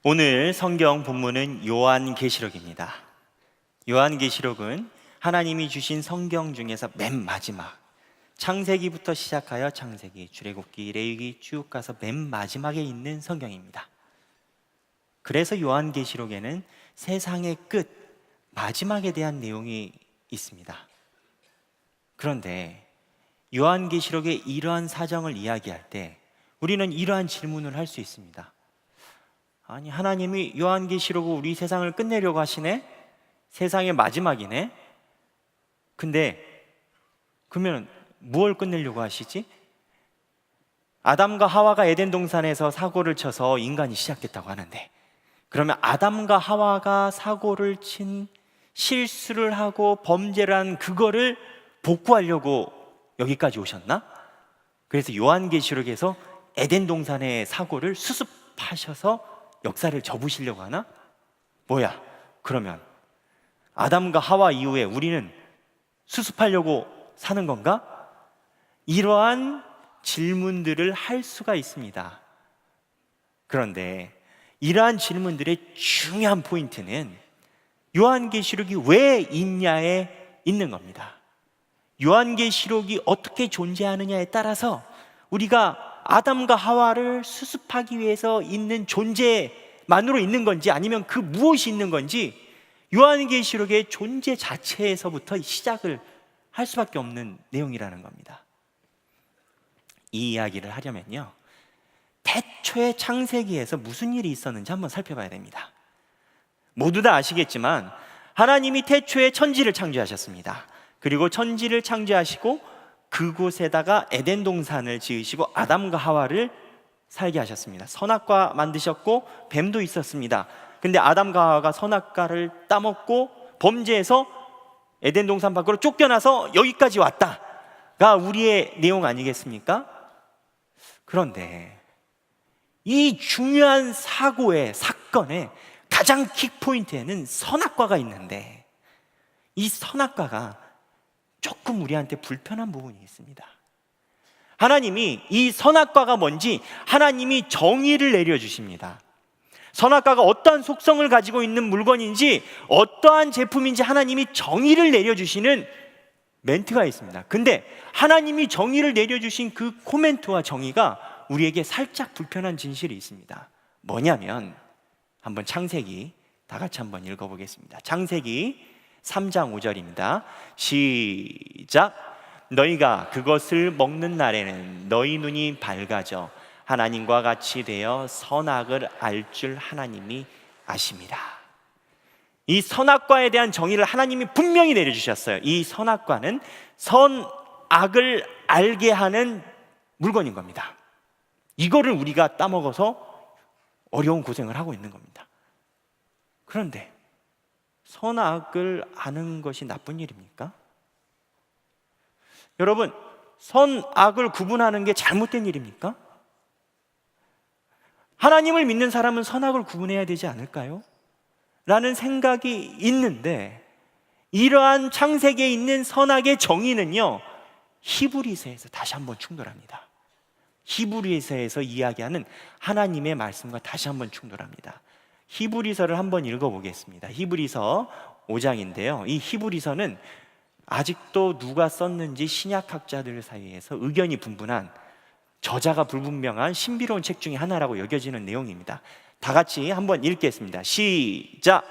오늘 성경 본문은 요한계시록입니다. 요한계시록은 하나님이 주신 성경 중에서 맨 마지막, 창세기부터 시작하여 창세기, 출애굽기, 레위기 쭉 가서 맨 마지막에 있는 성경입니다. 그래서 요한계시록에는 세상의 끝, 마지막에 대한 내용이 있습니다. 그런데 요한계시록의 이러한 사정을 이야기할 때 우리는 이러한 질문을 할 수 있습니다. 아니, 하나님이 요한계시록으로 우리 세상을 끝내려고 하시네? 세상의 마지막이네? 근데 그러면 무엇을 끝내려고 하시지? 아담과 하와가 에덴 동산에서 사고를 쳐서 인간이 시작됐다고 하는데, 그러면 아담과 하와가 사고를 친, 실수를 하고 범죄를 한 그거를 복구하려고 여기까지 오셨나? 그래서 요한계시록에서 에덴 동산의 사고를 수습하셔서 역사를 접으시려고 하나? 뭐야? 그러면 아담과 하와 이후에 우리는 수습하려고 사는 건가? 이러한 질문들을 할 수가 있습니다. 그런데 이러한 질문들의 중요한 포인트는 요한계시록이 왜 있냐에 있는 겁니다. 요한계시록이 어떻게 존재하느냐에 따라서 우리가 아담과 하와를 수습하기 위해서 있는 존재만으로 있는 건지, 아니면 그 무엇이 있는 건지 요한계시록의 존재 자체에서부터 시작을 할 수밖에 없는 내용이라는 겁니다. 이 이야기를 하려면요, 태초의 창세기에서 무슨 일이 있었는지 한번 살펴봐야 됩니다. 모두 다 아시겠지만 하나님이 태초에 천지를 창조하셨습니다. 그리고 천지를 창조하시고 그곳에다가 에덴 동산을 지으시고 아담과 하와를 살게 하셨습니다. 선악과 만드셨고 뱀도 있었습니다. 근데 아담과 하와가 선악과를 따먹고 범죄해서 에덴 동산 밖으로 쫓겨나서 여기까지 왔다가 우리의 내용 아니겠습니까? 그런데 이 중요한 사고의 사건의 가장 킥포인트에는 선악과가 있는데, 이 선악과가 조금 우리한테 불편한 부분이 있습니다. 하나님이 이 선악과가 뭔지 하나님이 정의를 내려주십니다. 선악과가 어떠한 속성을 가지고 있는 물건인지, 어떠한 제품인지 하나님이 정의를 내려주시는 멘트가 있습니다. 근데 하나님이 정의를 내려주신 그 코멘트와 정의가 우리에게 살짝 불편한 진실이 있습니다. 뭐냐면, 한번 창세기 다 같이 한번 읽어보겠습니다. 창세기 3장 5절입니다. 시작. 너희가 그것을 먹는 날에는 너희 눈이 밝아져 하나님과 같이 되어 선악을 알 줄 하나님이 아십니다. 이 선악과에 대한 정의를 하나님이 분명히 내려주셨어요. 이 선악과는 선악을 알게 하는 물건인 겁니다. 이거를 우리가 따먹어서 어려운 고생을 하고 있는 겁니다. 그런데 선악을 아는 것이 나쁜 일입니까? 여러분, 선악을 구분하는 게 잘못된 일입니까? 하나님을 믿는 사람은 선악을 구분해야 되지 않을까요? 라는 생각이 있는데, 이러한 창세기에 있는 선악의 정의는요, 히브리서에서 다시 한번 충돌합니다. 히브리서에서 이야기하는 하나님의 말씀과 다시 한번 충돌합니다. 히브리서를 한번 읽어보겠습니다. 히브리서 5장인데요 이 히브리서는 아직도 누가 썼는지 신약학자들 사이에서 의견이 분분한, 저자가 불분명한 신비로운 책 중에 하나라고 여겨지는 내용입니다. 다 같이 한번 읽겠습니다. 시작.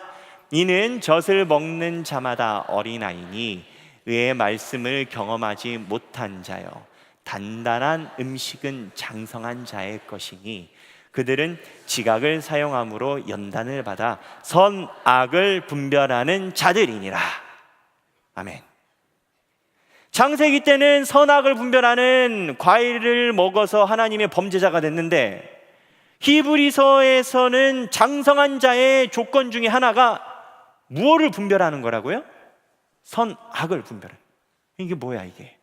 이는 젖을 먹는 자마다 어린아이니 의의 말씀을 경험하지 못한 자여, 단단한 음식은 장성한 자의 것이니 그들은 지각을 사용함으로 연단을 받아 선악을 분별하는 자들이니라. 아멘. 창세기 때는 선악을 분별하는 과일을 먹어서 하나님의 범죄자가 됐는데, 히브리서에서는 장성한 자의 조건 중에 하나가 무엇을 분별하는 거라고요? 선악을 분별하는. 이게 뭐야 이게?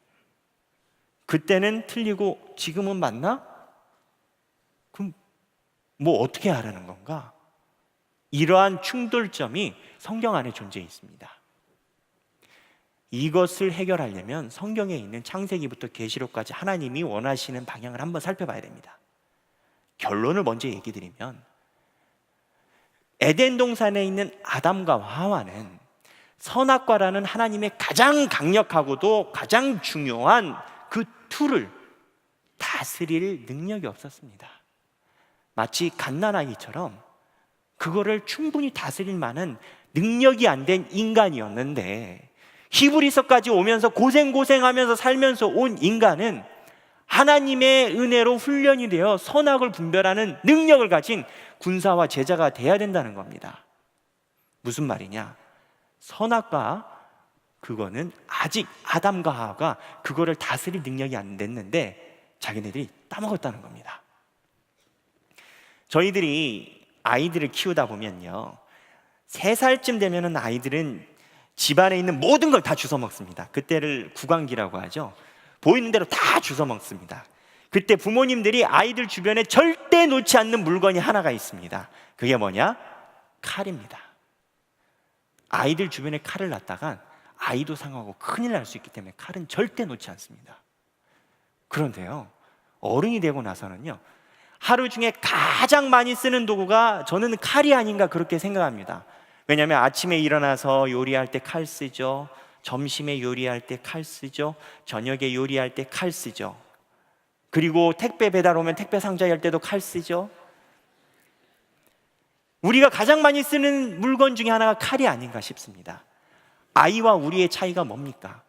그때는 틀리고 지금은 맞나? 그럼 뭐 어떻게 하라는 건가? 이러한 충돌점이 성경 안에 존재해 있습니다. 이것을 해결하려면 성경에 있는 창세기부터 계시록까지 하나님이 원하시는 방향을 한번 살펴봐야 됩니다. 결론을 먼저 얘기 드리면, 에덴 동산에 있는 아담과 하와는 선악과라는 하나님의 가장 강력하고도 가장 중요한 그 툴을 다스릴 능력이 없었습니다. 마치 갓난아기처럼 그거를 충분히 다스릴 만한 능력이 안 된 인간이었는데, 히브리서까지 오면서 고생하면서 살면서 온 인간은 하나님의 은혜로 훈련이 되어 선악을 분별하는 능력을 가진 군사와 제자가 돼야 된다는 겁니다. 무슨 말이냐? 선악과 그거는 아직 아담과 하와가 그거를 다스릴 능력이 안 됐는데 자기네들이 따먹었다는 겁니다. 저희들이 아이들을 키우다 보면요, 3살쯤 되면은 아이들은 집안에 있는 모든 걸 다 주워 먹습니다. 그때를 구강기라고 하죠. 보이는 대로 다 주워 먹습니다. 그때 부모님들이 아이들 주변에 절대 놓지 않는 물건이 하나가 있습니다. 그게 뭐냐? 칼입니다. 아이들 주변에 칼을 놨다간 아이도 상하고 큰일 날 수 있기 때문에 칼은 절대 놓지 않습니다. 그런데요, 어른이 되고 나서는요, 하루 중에 가장 많이 쓰는 도구가 저는 칼이 아닌가 그렇게 생각합니다. 왜냐하면 아침에 일어나서 요리할 때 칼 쓰죠, 점심에 요리할 때 칼 쓰죠, 저녁에 요리할 때 칼 쓰죠, 그리고 택배 배달 오면 택배 상자 열 때도 칼 쓰죠. 우리가 가장 많이 쓰는 물건 중에 하나가 칼이 아닌가 싶습니다. 아이와 우리의 차이가 뭡니까?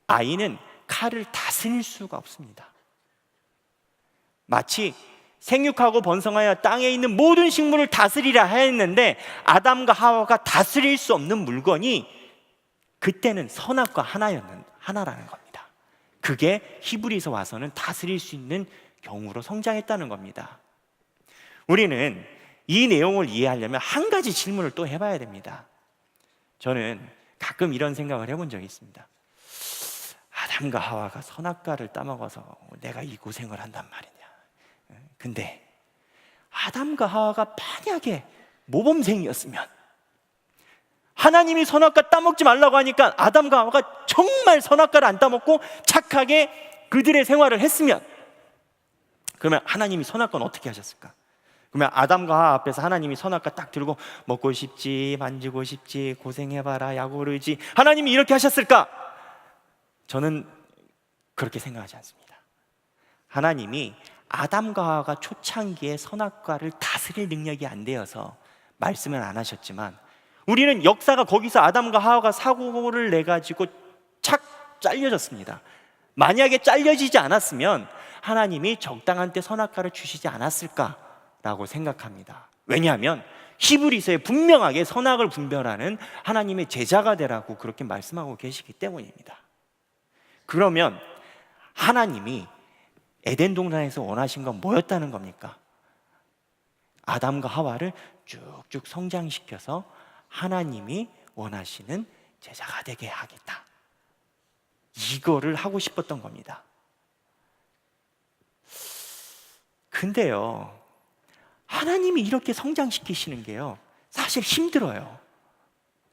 아이는 칼을 다스릴 수가 없습니다. 마치 생육하고 번성하여 땅에 있는 모든 식물을 다스리라 하였는데, 아담과 하와가 다스릴 수 없는 물건이 그때는 선악과 하나라는 겁니다. 그게 히브리서 와서는 다스릴 수 있는 경우로 성장했다는 겁니다. 우리는 이 내용을 이해하려면 한 가지 질문을 또 해봐야 됩니다. 저는 가끔 이런 생각을 해본 적이 있습니다. 아담과 하와가 선악과를 따먹어서 내가 이 고생을 한단 말이냐. 근데 아담과 하와가 만약에 모범생이었으면, 하나님이 선악과 따먹지 말라고 하니까 아담과 하와가 정말 선악과를 안 따먹고 착하게 그들의 생활을 했으면, 그러면 하나님이 선악과는 어떻게 하셨을까? 그러면 아담과 하와 앞에서 하나님이 선악과 딱 들고 먹고 싶지, 만지고 싶지, 고생해봐라, 약오르지, 하나님이 이렇게 하셨을까? 저는 그렇게 생각하지 않습니다. 하나님이 아담과 하와가 초창기에 선악과를 다스릴 능력이 안 되어서 말씀은 안 하셨지만, 우리는 역사가 거기서 아담과 하와가 사고를 내가지고 착 잘려졌습니다. 만약에 잘려지지 않았으면 하나님이 적당한 때 선악과를 주시지 않았을까라고 생각합니다. 왜냐하면 히브리서에 분명하게 선악을 분별하는 하나님의 제자가 되라고 그렇게 말씀하고 계시기 때문입니다. 그러면 하나님이 에덴 동산에서 원하신 건 뭐였다는 겁니까? 아담과 하와를 쭉쭉 성장시켜서 하나님이 원하시는 제자가 되게 하겠다, 이거를 하고 싶었던 겁니다. 근데요, 하나님이 이렇게 성장시키시는 게요, 사실 힘들어요.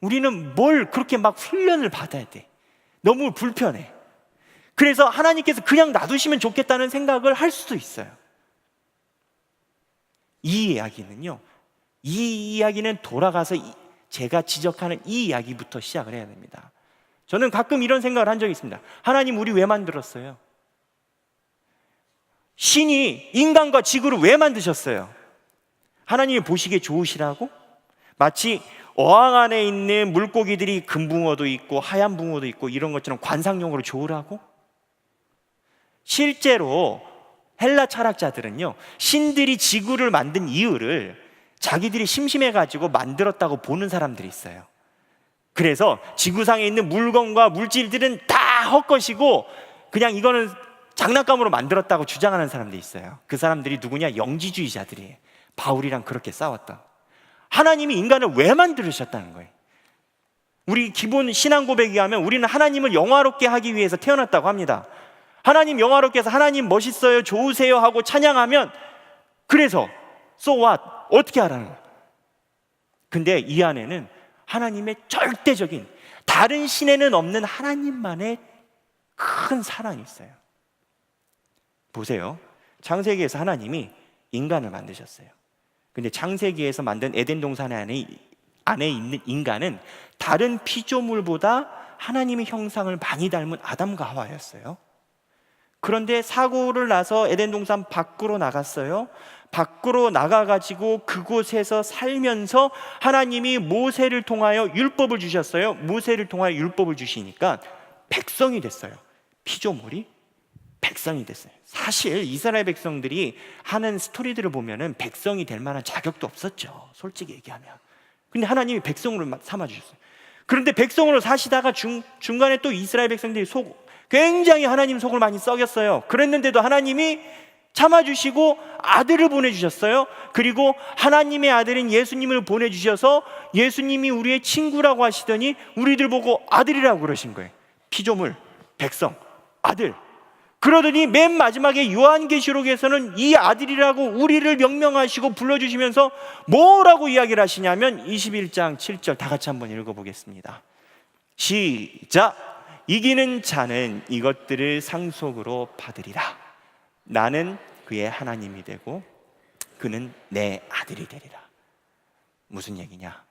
우리는 뭘 그렇게 막 훈련을 받아야 돼. 너무 불편해. 그래서 하나님께서 그냥 놔두시면 좋겠다는 생각을 할 수도 있어요. 이 이야기는 돌아가서 제가 지적하는 이 이야기부터 시작을 해야 됩니다. 저는 가끔 이런 생각을 한 적이 있습니다. 하나님, 우리 왜 만들었어요? 신이 인간과 지구를 왜 만드셨어요? 하나님이 보시기에 좋으시라고? 마치 어항 안에 있는 물고기들이 금붕어도 있고 하얀 붕어도 있고 이런 것처럼 관상용으로 좋으라고? 실제로 헬라 철학자들은요, 신들이 지구를 만든 이유를 자기들이 심심해가지고 만들었다고 보는 사람들이 있어요. 그래서 지구상에 있는 물건과 물질들은 다 헛것이고 그냥 이거는 장난감으로 만들었다고 주장하는 사람들이 있어요. 그 사람들이 누구냐? 영지주의자들이에요. 바울이랑 그렇게 싸웠다. 하나님이 인간을 왜 만들으셨다는 거예요? 우리 기본 신앙 고백에 하면 우리는 하나님을 영화롭게 하기 위해서 태어났다고 합니다. 하나님 영화롭게 해서 하나님 멋있어요, 좋으세요 하고 찬양하면, 그래서 so what? 어떻게 하라는 거예요? 근데 이 안에는 하나님의 절대적인, 다른 신에는 없는 하나님만의 큰 사랑이 있어요. 보세요. 창세기에서 하나님이 인간을 만드셨어요. 근데 창세기에서 만든 에덴 동산 안에 있는 인간은 다른 피조물보다 하나님의 형상을 많이 닮은 아담과 하와였어요. 그런데 사고를 나서 에덴 동산 밖으로 나갔어요. 밖으로 나가가지고 그곳에서 살면서 하나님이 모세를 통하여 율법을 주셨어요. 모세를 통하여 율법을 주시니까 백성이 됐어요. 피조물이 백성이 됐어요. 사실 이스라엘 백성들이 하는 스토리들을 보면은 백성이 될 만한 자격도 없었죠, 솔직히 얘기하면. 근데 하나님이 백성으로 삼아주셨어요. 그런데 백성으로 사시다가 중간에 또 이스라엘 백성들이 굉장히 하나님 속을 많이 썩였어요. 그랬는데도 하나님이 참아주시고 아들을 보내주셨어요. 그리고 하나님의 아들인 예수님을 보내주셔서 예수님이 우리의 친구라고 하시더니 우리들 보고 아들이라고 그러신 거예요. 피조물, 백성, 아들. 그러더니 맨 마지막에 요한계시록에서는 이 아들이라고 우리를 명명하시고 불러주시면서 뭐라고 이야기를 하시냐면 21장 7절 다 같이 한번 읽어보겠습니다. 시작! 이기는 자는 이것들을 상속으로 받으리라. 나는 그의 하나님이 되고 그는 내 아들이 되리라. 무슨 얘기냐?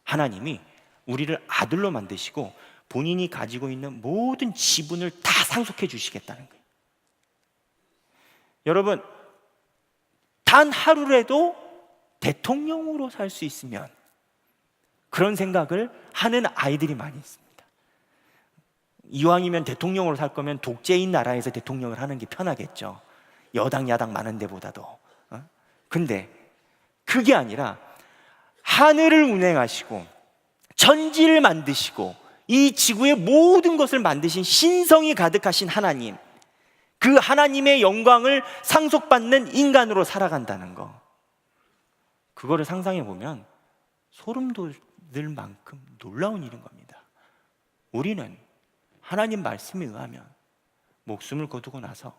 하나님이 우리를 아들로 만드시고 본인이 가지고 있는 모든 지분을 다 상속해 주시겠다는 거예요. 여러분, 단 하루라도 대통령으로 살 수 있으면 그런 생각을 하는 아이들이 많이 있습니다. 이왕이면 대통령으로 살 거면 독재인 나라에서 대통령을 하는 게 편하겠죠. 여당 야당 많은 데보다도. 근데 그게 아니라 하늘을 운행하시고 천지를 만드시고 이 지구의 모든 것을 만드신 신성이 가득하신 하나님, 그 하나님의 영광을 상속받는 인간으로 살아간다는 거, 그거를 상상해 보면 소름 돋을 만큼 놀라운 일인 겁니다. 우리는 하나님 말씀에 의하면 목숨을 거두고 나서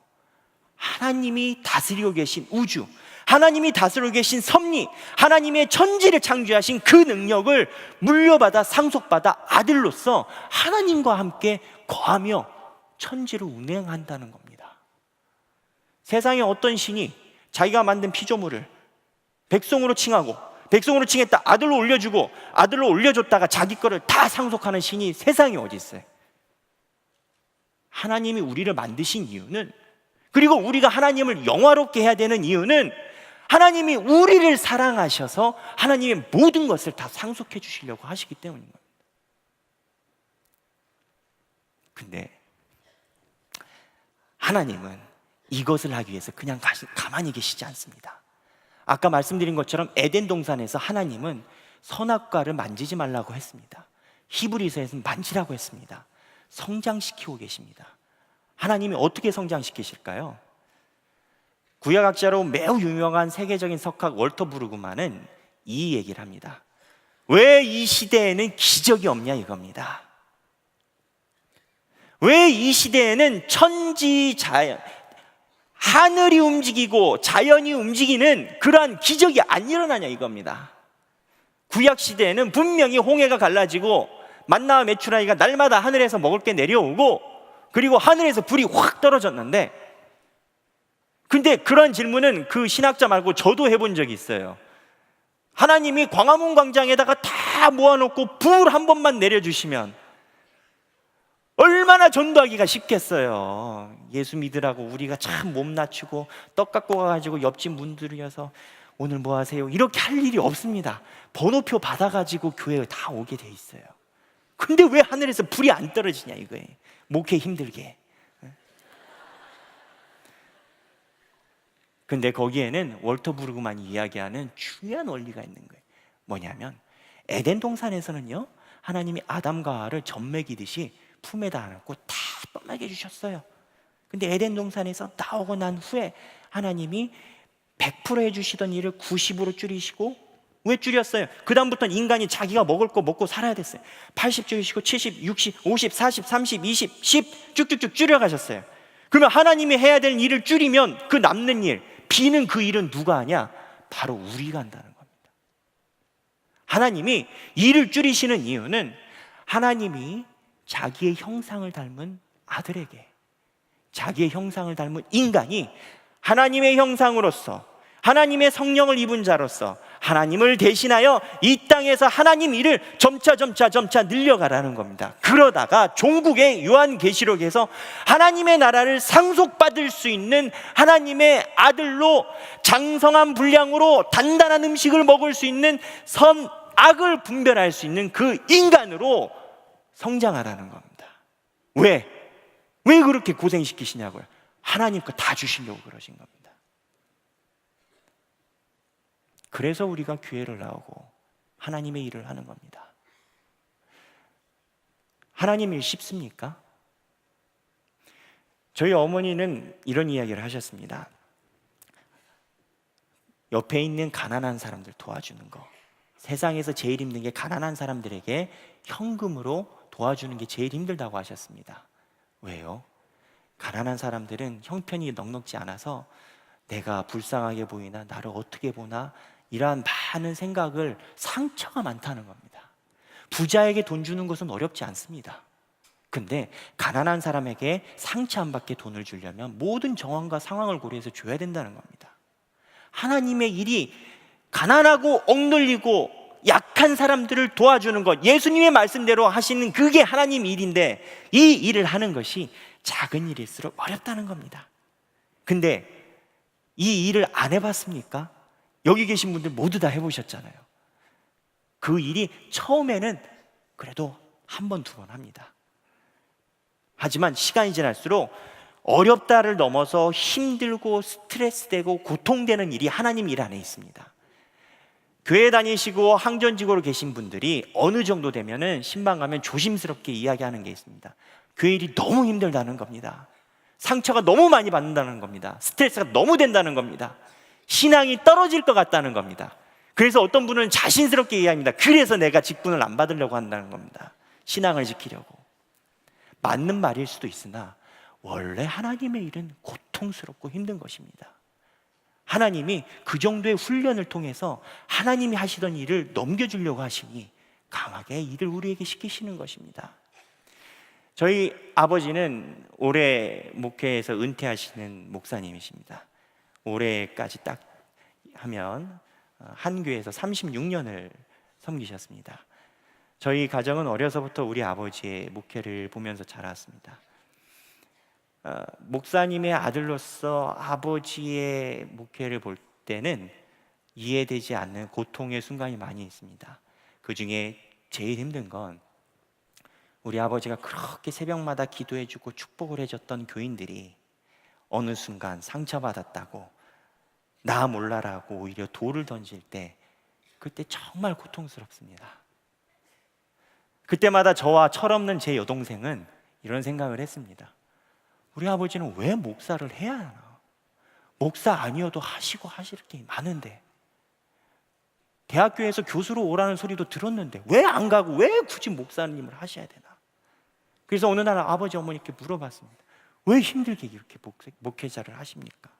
하나님이 다스리고 계신 우주, 하나님이 다스리고 계신 섭리, 하나님의 천지를 창조하신 그 능력을 물려받아 상속받아 아들로서 하나님과 함께 거하며 천지를 운행한다는 겁니다. 세상에 어떤 신이 자기가 만든 피조물을 백성으로 칭하고 백성으로 칭했다 아들로 올려주고 아들로 올려줬다가 자기 거를 다 상속하는 신이 세상에 어디 있어요? 하나님이 우리를 만드신 이유는, 그리고 우리가 하나님을 영화롭게 해야 되는 이유는 하나님이 우리를 사랑하셔서 하나님의 모든 것을 다 상속해 주시려고 하시기 때문인 겁니다. 근데 하나님은 이것을 하기 위해서 그냥 가만히 계시지 않습니다. 아까 말씀드린 것처럼 에덴 동산에서 하나님은 선악과를 만지지 말라고 했습니다. 히브리서에서는 만지라고 했습니다. 성장시키고 계십니다. 하나님이 어떻게 성장시키실까요? 구약학자로 매우 유명한 세계적인 석학 월터 브루그만은 이 얘기를 합니다. 왜 이 시대에는 기적이 없냐 이겁니다. 왜 이 시대에는 천지자연, 하늘이 움직이고 자연이 움직이는 그러한 기적이 안 일어나냐 이겁니다. 구약 시대에는 분명히 홍해가 갈라지고 만나와 메추라기가 날마다 하늘에서 먹을 게 내려오고 그리고 하늘에서 불이 확 떨어졌는데, 근데 그런 질문은 그 신학자 말고 저도 해본 적이 있어요. 하나님이 광화문 광장에다가 다 모아놓고 불 한 번만 내려주시면 얼마나 전도하기가 쉽겠어요. 예수 믿으라고 우리가 참 몸 낮추고 떡 갖고 가가지고 옆집 문 두드려서 오늘 뭐 하세요? 이렇게 할 일이 없습니다. 번호표 받아가지고 교회에 다 오게 돼 있어요. 근데 왜 하늘에서 불이 안 떨어지냐 이거예요. 목회 힘들게. 근데 거기에는 월터 브루그만이 이야기하는 중요한 원리가 있는 거예요. 뭐냐면 에덴 동산에서는요, 하나님이 아담과 하와를 젖먹이듯이 품에다 안고 다 떠나게 해주셨어요. 근데 에덴 동산에서 나오고 난 후에 하나님이 100% 해주시던 일을 90으로 줄이시고, 왜 줄였어요? 그 다음부터는 인간이 자기가 먹을 거 먹고 살아야 됐어요. 80 줄이시고 70, 60, 50, 40, 30, 20, 10 쭉쭉쭉 줄여가셨어요. 그러면 하나님이 해야 될 일을 줄이면 그 남는 일, 비는 그 일은 누가 하냐? 바로 우리가 한다는 겁니다. 하나님이 일을 줄이시는 이유는 하나님이 자기의 형상을 닮은 아들에게, 자기의 형상을 닮은 인간이 하나님의 형상으로서 하나님의 성령을 입은 자로서 하나님을 대신하여 이 땅에서 하나님 일을 점차 늘려가라는 겁니다. 그러다가 종국의 요한계시록에서 하나님의 나라를 상속받을 수 있는 하나님의 아들로 장성한 분량으로 단단한 음식을 먹을 수 있는 선악을 분별할 수 있는 그 인간으로 성장하라는 겁니다. 왜 그렇게 고생시키시냐고요? 하나님 거 다 주시려고 그러신 겁니다. 그래서 우리가 교회를 나오고 하나님의 일을 하는 겁니다. 하나님 일 쉽습니까? 저희 어머니는 이런 이야기를 하셨습니다. 옆에 있는 가난한 사람들 도와주는 거, 세상에서 제일 힘든 게 가난한 사람들에게 현금으로 도와주는 게 제일 힘들다고 하셨습니다. 왜요? 가난한 사람들은 형편이 넉넉지 않아서 내가 불쌍하게 보이나, 나를 어떻게 보나, 이러한 많은 생각을, 상처가 많다는 겁니다. 부자에게 돈 주는 것은 어렵지 않습니다. 근데 가난한 사람에게 상처 안 받게 돈을 주려면 모든 정황과 상황을 고려해서 줘야 된다는 겁니다. 하나님의 일이 가난하고 억눌리고 약한 사람들을 도와주는 것, 예수님의 말씀대로 하시는 그게 하나님 일인데, 이 일을 하는 것이 작은 일일수록 어렵다는 겁니다. 근데 이 일을 안 해봤습니까? 여기 계신 분들 모두 다 해보셨잖아요. 그 일이 처음에는 그래도 한 번, 두 번 합니다. 하지만 시간이 지날수록 어렵다를 넘어서 힘들고 스트레스되고 고통되는 일이 하나님 일 안에 있습니다. 교회 다니시고 항전직으로 계신 분들이 어느 정도 되면은 신방 가면 조심스럽게 이야기하는 게 있습니다. 교회 일이 너무 힘들다는 겁니다. 상처가 너무 많이 받는다는 겁니다. 스트레스가 너무 된다는 겁니다. 신앙이 떨어질 것 같다는 겁니다. 그래서 어떤 분은 자신스럽게 이야기합니다. 그래서 내가 직분을 안 받으려고 한다는 겁니다. 신앙을 지키려고. 맞는 말일 수도 있으나 원래 하나님의 일은 고통스럽고 힘든 것입니다. 하나님이 그 정도의 훈련을 통해서 하나님이 하시던 일을 넘겨주려고 하시니 강하게 일을 우리에게 시키시는 것입니다. 저희 아버지는 올해 목회에서 은퇴하시는 목사님이십니다. 올해까지 딱 하면 한 교회에서 36년을 섬기셨습니다. 저희 가정은 어려서부터 우리 아버지의 목회를 보면서 자랐습니다. 목사님의 아들로서 아버지의 목회를 볼 때는 이해되지 않는 고통의 순간이 많이 있습니다. 그 중에 제일 힘든 건 우리 아버지가 그렇게 새벽마다 기도해주고 축복을 해줬던 교인들이 어느 순간 상처받았다고, 나 몰라라고 오히려 돌을 던질 때, 그때 정말 고통스럽습니다. 그때마다 저와 철없는 제 여동생은 이런 생각을 했습니다. 우리 아버지는 왜 목사를 해야 하나? 목사 아니어도 하시고 하실 게 많은데, 대학교에서 교수로 오라는 소리도 들었는데 왜 안 가고 왜 굳이 목사님을 하셔야 되나? 그래서 어느 날 아버지 어머니께 물어봤습니다. 왜 힘들게 이렇게 목회자를 하십니까?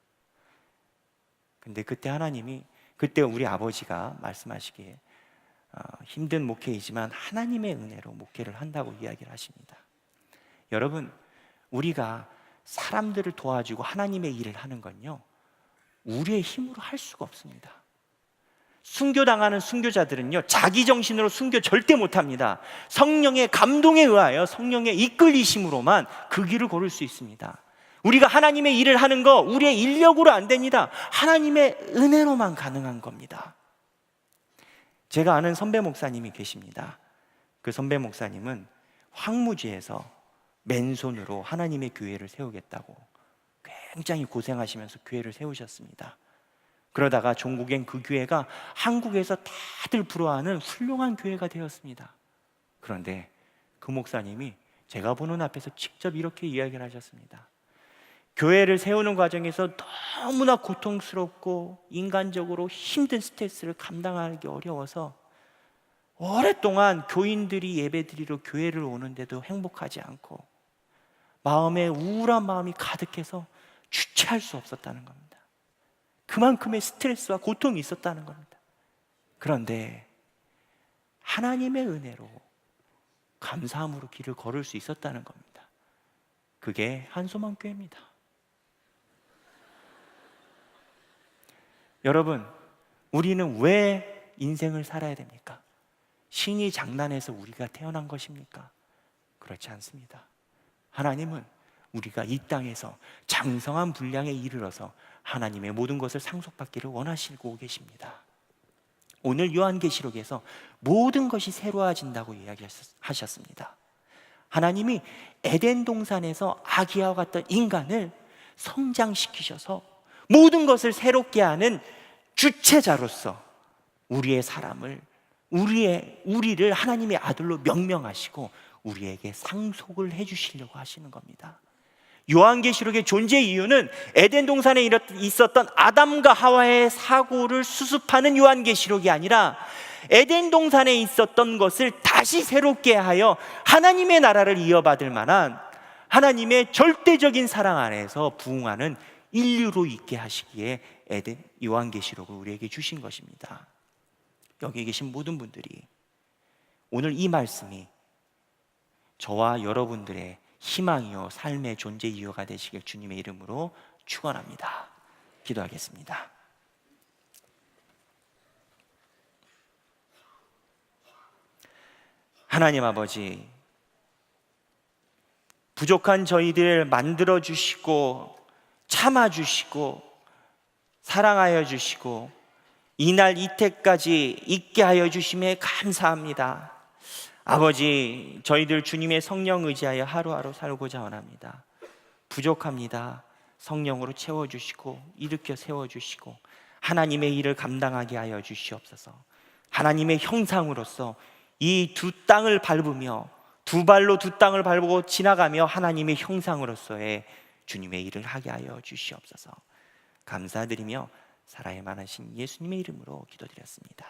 근데 그때 하나님이, 그때 우리 아버지가 말씀하시기에 힘든 목회이지만 하나님의 은혜로 목회를 한다고 이야기를 하십니다. 여러분, 우리가 사람들을 도와주고 하나님의 일을 하는 건요, 우리의 힘으로 할 수가 없습니다. 순교당하는 순교자들은요, 자기 정신으로 순교 절대 못합니다. 성령의 감동에 의하여 성령의 이끌리심으로만 그 길을 걸을 수 있습니다. 우리가 하나님의 일을 하는 거 우리의 인력으로 안 됩니다. 하나님의 은혜로만 가능한 겁니다. 제가 아는 선배 목사님이 계십니다. 그 선배 목사님은 황무지에서 맨손으로 하나님의 교회를 세우겠다고 굉장히 고생하시면서 교회를 세우셨습니다. 그러다가 종국엔 그 교회가 한국에서 다들 부러워하는 훌륭한 교회가 되었습니다. 그런데 그 목사님이 제가 보는 앞에서 직접 이렇게 이야기를 하셨습니다. 교회를 세우는 과정에서 너무나 고통스럽고 인간적으로 힘든 스트레스를 감당하기 어려워서 오랫동안 교인들이 예배드리러 교회를 오는데도 행복하지 않고 마음에 우울한 마음이 가득해서 주체할 수 없었다는 겁니다. 그만큼의 스트레스와 고통이 있었다는 겁니다. 그런데 하나님의 은혜로 감사함으로 길을 걸을 수 있었다는 겁니다. 그게 한소망교회입니다. 여러분, 우리는 왜 인생을 살아야 됩니까? 신이 장난해서 우리가 태어난 것입니까? 그렇지 않습니다. 하나님은 우리가 이 땅에서 장성한 분량에 이르러서 하나님의 모든 것을 상속받기를 원하시고 계십니다. 오늘 요한계시록에서 모든 것이 새로워진다고 이야기하셨습니다. 하나님이 에덴 동산에서 아기와 같던 인간을 성장시키셔서 모든 것을 새롭게 하는 주체자로서 우리의 사람을 우리를 하나님의 아들로 명명하시고 우리에게 상속을 해주시려고 하시는 겁니다. 요한계시록의 존재 이유는 에덴 동산에 있었던 아담과 하와의 사고를 수습하는 요한계시록이 아니라 에덴 동산에 있었던 것을 다시 새롭게 하여 하나님의 나라를 이어받을 만한 하나님의 절대적인 사랑 안에서 부흥하는 인류로 있게 하시기에 요한계시록을 우리에게 주신 것입니다. 여기 계신 모든 분들이 오늘 이 말씀이 저와 여러분들의 희망이요 삶의 존재 이유가 되시길 주님의 이름으로 축원합니다. 기도하겠습니다. 하나님 아버지, 부족한 저희들 만들어 주시고 참아 주시고 사랑하여 주시고 이날 이때까지 있게 하여 주심에 감사합니다. 아버지, 저희들 주님의 성령 의지하여 하루하루 살고자 원합니다. 부족합니다. 성령으로 채워주시고 일으켜 세워주시고 하나님의 일을 감당하게 하여 주시옵소서. 하나님의 형상으로서 이 두 땅을 밟으며 두 발로 두 땅을 밟고 지나가며 하나님의 형상으로서의 주님의 일을 하게 하여 주시옵소서. 감사드리며 살아야만 하신 예수님의 이름으로 기도드렸습니다.